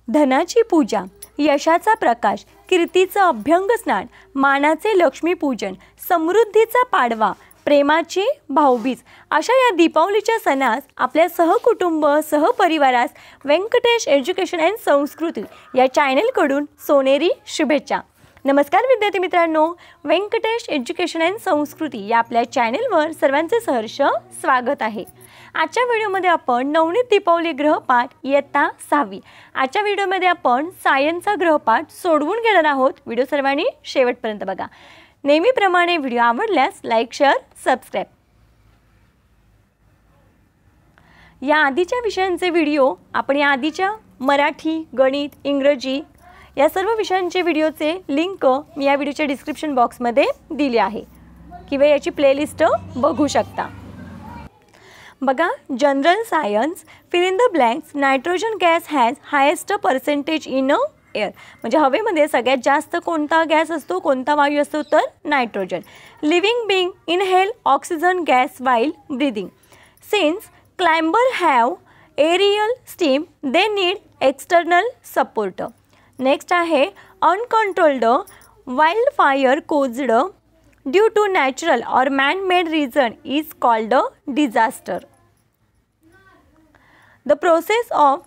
धनाची पूजा, यशाचा प्रकाश, कीर्तीचं अभ्यंग स्नान, मानाचे लक्ष्मीपूजन, समृद्धीचा पाडवा, प्रेमाची भाऊबीज अशा या दीपावलीच्या सणास आपल्या सहकुटुंब सहपरिवारास व्यंकटेश एज्युकेशन अँड संस्कृती या चॅनलकडून सोनेरी शुभेच्छा. नमस्कार विद्यार्थी मित्रांनो, व्यंकटेश एज्युकेशन अँड संस्कृती या आपल्या चॅनलवर सर्वांचे सहर्ष स्वागत आहे. आजच्या व्हिडिओमध्ये आपण नवनीत दीपावली गृहपाठ इयत्ता 6वी आजच्या व्हिडिओमध्ये आपण सायन्सचा गृहपाठ सोडवून घेणार आहोत. व्हिडिओ सर्वांनी शेवटपर्यंत बघा. नेहमीप्रमाणे व्हिडिओ आवडल्यास लाईक, शेअर, सबस्क्राइब. या आधीच्या विषयांचे व्हिडिओ आपण या आधीच्या मराठी, गणित, इंग्रजी या सर्व विषयांचे व्हिडिओचे लिंक मी या व्हिडिओच्या डिस्क्रिप्शन बॉक्समध्ये दिली आहे किंवा याची प्लेलिस्ट बघू शकता. बघा, general science, fill in the blanks. Nitrogen gas has highest percentage in air. म्हणजे हवेमध्ये सगळ्यात जास्त कोणता गॅस असतो, कोणता वायू असतो, तर nitrogen. Living being inhale oxygen gas while breathing. Since climber have aerial stem they need external support. Next आहे uncontrolled wild fire caused due to natural और man made reason is called a disaster. The process of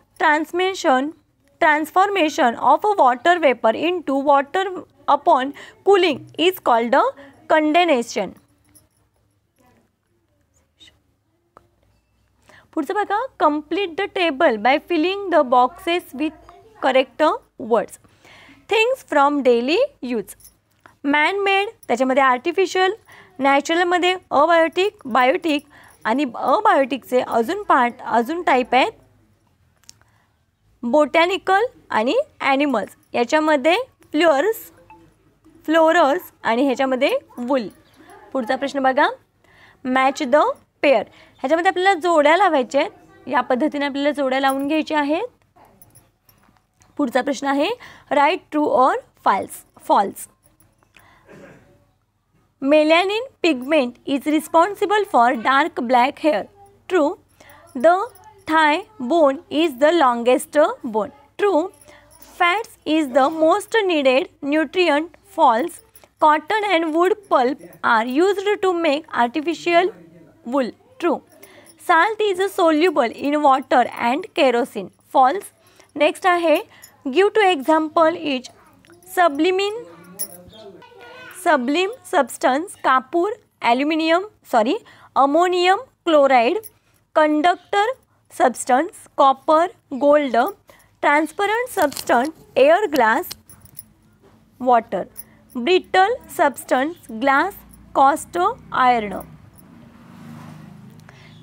transformation of a water vapor into water upon cooling is called a condensation. पुढचं बघा, complete the table by filling the boxes with correct words. Things from daily use. Man made त्याच्यामध्ये artificial, नॅचरलमध्ये abiotic, Biotique आणि अबायोटिकचे अजून type आहेत botanical आणि animals. याच्यामध्ये फ्लोरर्स आणि ह्याच्यामध्ये वूल. पुढचा प्रश्न बघा, मॅच द पेअर. ह्याच्यामध्ये आपल्याला जोड्या लावायच्या आहेत. या पद्धतीने आपल्याला जोड्या लावून घ्यायच्या आहेत. पुढचा प्रश्न आहे right true or false. Melanin pigment is responsible for dark black hair. True. The thigh bone is the longest bone. True. Fats is the most needed nutrient. False. Cotton and wood pulp are used to make artificial wool. True. Salt is soluble in water and kerosene. False. Next आहे give to example each. Sublime substance कापूर, ammonium chloride. Conductor substance copper, gold. Transparent substance air, glass, water. Brittle substance glass, cast iron.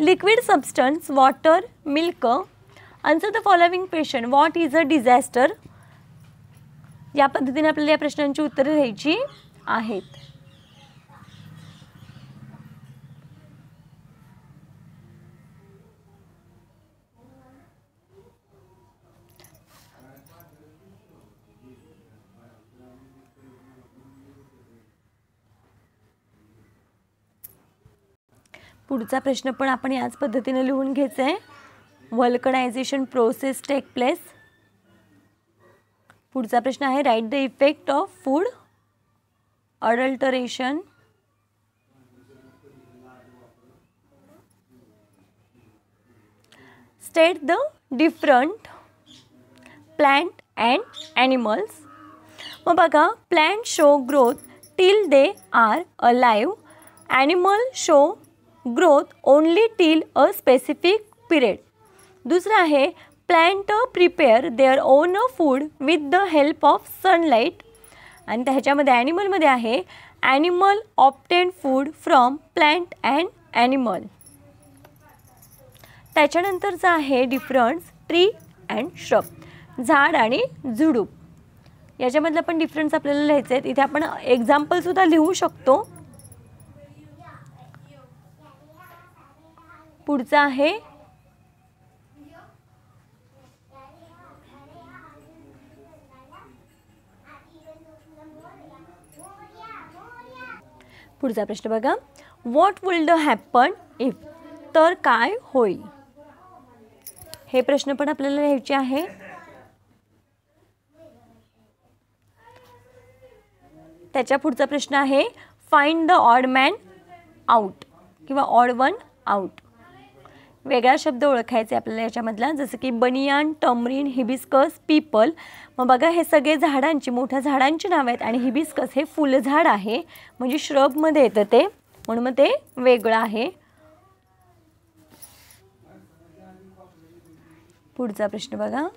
Liquid substance water, milk. Answer the following question. What is a disaster? या पद्धतीने आपल्याला या प्रश्नांची उत्तरे द्यायची आहेत. पुढचा प्रश्न पण आपण याच पद्धतीने लिहून घ्यायचा आहे. Vulcanisation process take place. पुढचा प्रश्न आहे write the effect of food adulteration. State the different plant and animals. मग बघा, plant show growth till they are alive. Animal show growth only till a specific period. दुसरा आहे plant prepare their own food with the help of sunlight. आणि त्याच्यामध्ये ॲनिमलमध्ये आहे animal obtain food from plant and animal. त्याच्यानंतरचा आहे difference tree and shrub. झाड आणि झुडूप याच्यामधला पण डिफरन्स आपल्याला लिहायचे आहेत. इथे आपण एक्झाम्पलसुद्धा लिहू शकतो. पुढचा आहे पुढचा प्रश्न बघा, व्हॉट विल हॅपन इफ. तर काय होईल. हे प्रश्न पण आपल्याला लिहायचे आहे. त्याच्या पुढचा प्रश्न आहे find the odd man out किंवा ऑड वन आउट. वेगळा शब्द ओळखायचे आपल्याला याच्यामधला, जसं की बनियान, टमरीन, हिबिस्कस, पीपल. मग बघा हे सगळे झाडांची, मोठ्या झाडांची नाव आहेत आणि हिबिस्कस हे फुलझाड आहे म्हणजे श्रबमध्ये येतं ते, म्हणून मग ते वेगळं आहे. पुढचा प्रश्न बघा.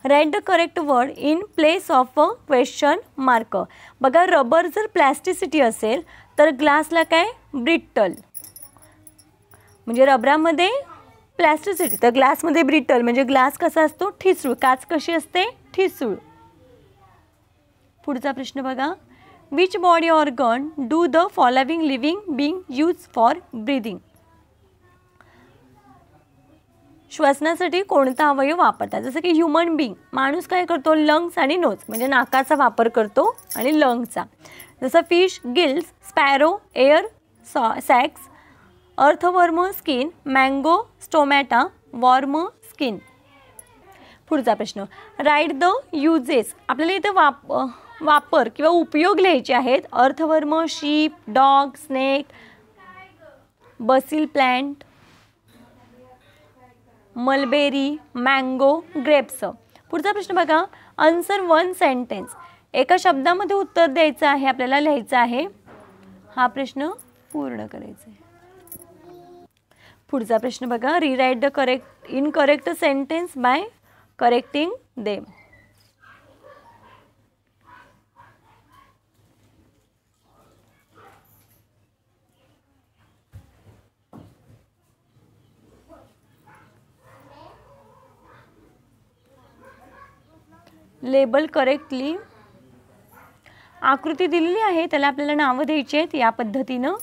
Write the correct word in place of a question mark. बघा रबर जर प्लॅस्टिसिटी असेल तर ग्लासला काय ब्रिटल, म्हणजे रबरामध्ये प्लॅस्टिसिटी तर ग्लासमध्ये ब्रिटल, म्हणजे ग्लास कसा असतो ठिसूळ, काच कशी असते ठिसूळ. पुढचा प्रश्न बघा. Which body organ do the following living being use for breathing. श्वसनासाठी कोणता अवयव वापरतात, जसं की ह्युमन बीइंग माणूस काय करतो लंग्स आणि नोज म्हणजे नाकाचा वापर करतो आणि लंग्सचा. जसं fish gills, sparrow air sacs, earthworm skin, mango stomata, worm skin. पुढचा प्रश्न. Write the uses. आपल्याला इथे वापर किंवा उपयोग लिहायचे आहेत. Earthworm sheep, dog, snake, basil plant, mulberry, mango, grapes. पुढचा प्रश्न बघा. Answer one sentence. एका शब्दामध्ये उत्तर द्यायचं आहे, आपल्याला लिहायचं आहे. हा प्रश्न पूर्ण करायचा आहे. पुढचा प्रश्न बघा. Rewrite the incorrect sentence by correcting them. Label correctly. आकृती दिलेली आहे त्याला आपल्याला नावं द्यायची आहेत या पद्धतीनं.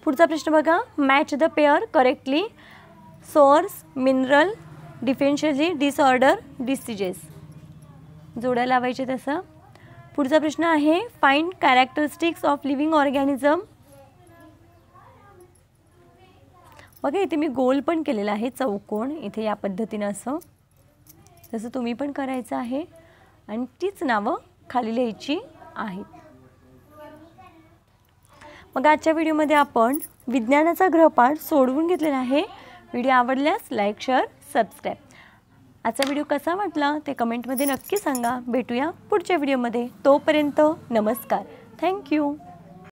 पुढचा प्रश्न बघा. Match the pair correctly. Source, mineral, differentially, disorder, diseases. जोड्या लावायचे तसं. पुढचा प्रश्न आहे find characteristics of living organism. बघा इथे मी गोल पण केलेला आहे, चौकोन इथे या पद्धतीनं असं, तसं तुम्ही पण करायचं आहे आणि तीच नावं खाली लिहायची आहेत. मग आजच्या व्हिडिओमध्ये आपण विज्ञानाचा गृहपाठ सोडवून घेतलेला आहे. व्हिडिओ आवडल्यास लाईक, शेअर, सबस्क्राईब. आजचा व्हिडिओ कसा वाटला ते कमेंटमध्ये नक्की सांगा. भेटूया पुढच्या व्हिडिओमध्ये. तोपर्यंत नमस्कार. थँक्यू.